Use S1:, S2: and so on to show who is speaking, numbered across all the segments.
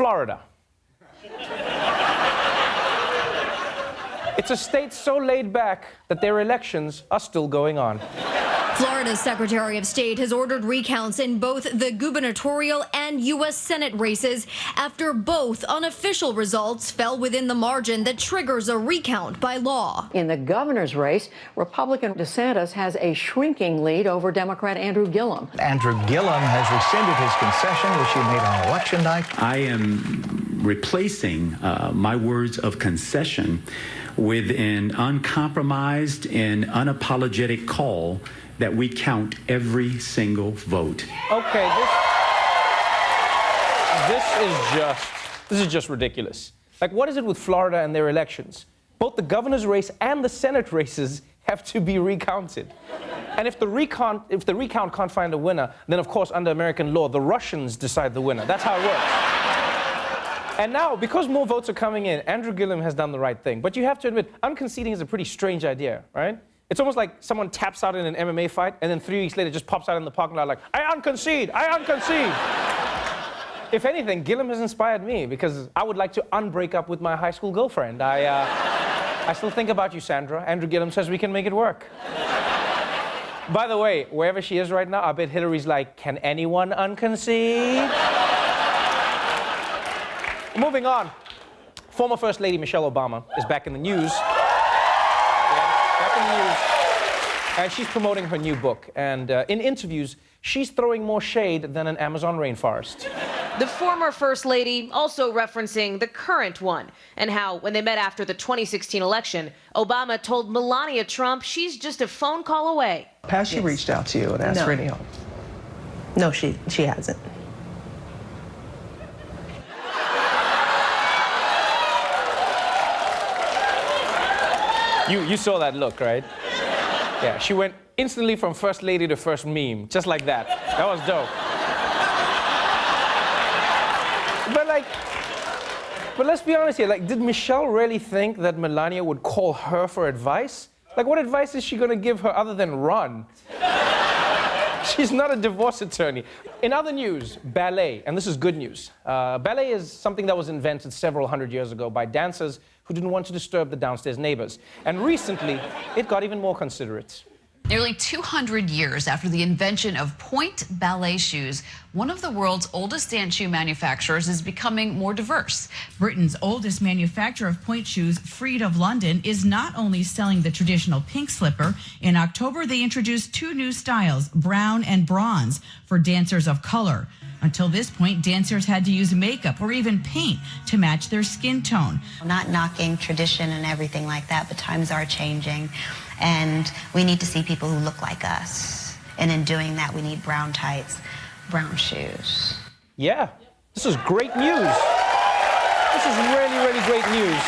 S1: Florida. It's a state so laid back that their elections are still going on.
S2: Florida's Secretary of State has ordered recounts in both the gubernatorial and U.S. Senate races after both unofficial results fell within the margin that triggers a recount by law.
S3: In the governor's race, Republican DeSantis has a shrinking lead over Democrat Andrew Gillum.
S4: Andrew Gillum has rescinded his concession, which he made on election night.
S5: I am replacing my words of concession with an uncompromised and unapologetic call that we count every single vote.
S1: Okay, this is just ridiculous. Like, what is it with Florida and their elections? Both the governor's race and the Senate races have to be recounted. And if the recount can't find a winner, then of course under American law, the Russians decide the winner. That's how it works. And now, because more votes are coming in, Andrew Gillum has done the right thing. But you have to admit, unconceding is a pretty strange idea, right? It's almost like someone taps out in an MMA fight, and then 3 weeks later just pops out in the parking lot like, I unconcede, I unconcede. If anything, Gillum has inspired me, because I would like to unbreak up with my high school girlfriend. I still think about you, Sandra. Andrew Gillum says we can make it work. By the way, wherever she is right now, I bet Hillary's like, can anyone unconcede? Moving on. Former First Lady Michelle Obama is back in the news. And she's promoting her new book. And in interviews, she's throwing more shade than an Amazon rainforest.
S6: The former First Lady also referencing the current one and how, when they met after the 2016 election, Obama told Melania Trump she's just a phone call away.
S7: Has she reached out to you and asked for any help?
S8: No, she hasn't.
S1: You saw that look, right? Yeah, she went instantly from First Lady to First Meme, just like that. That was dope. But let's be honest here, like, did Michelle really think that Melania would call her for advice? Like, what advice is she gonna give her other than run? She's not a divorce attorney. In other news, ballet, and this is good news. Ballet is something that was invented several hundred years ago by dancers who didn't want to disturb the downstairs neighbors. And recently, it got even more considerate.
S9: Nearly 200 years after the invention of point ballet shoes, one of the world's oldest dance shoe manufacturers is becoming more diverse.
S10: Britain's oldest manufacturer of point shoes, Freed of London, is not only selling the traditional pink slipper. In October, they introduced 2 new styles, brown and bronze, for dancers of color. Until this point, dancers had to use makeup or even paint to match their skin tone.
S11: Not knocking tradition and everything like that, but times are changing, and we need to see people who look like us. And in doing that, we need brown tights, brown shoes.
S1: Yeah, this is great news. This is really, really great news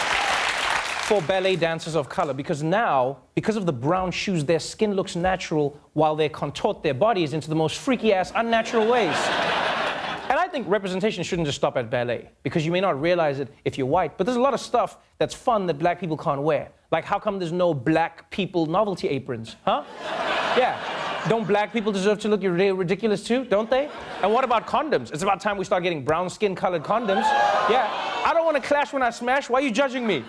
S1: for ballet dancers of color, because now, because of the brown shoes, their skin looks natural while they contort their bodies into the most freaky-ass, unnatural ways. And I think representation shouldn't just stop at ballet, because you may not realize it if you're white, but there's a lot of stuff that's fun that black people can't wear. Like, how come there's no black people novelty aprons, huh? Yeah. Don't black people deserve to look ridiculous too, don't they? And what about condoms? It's about time we start getting brown skin colored condoms. Yeah. I don't want to clash when I smash. Why are you judging me?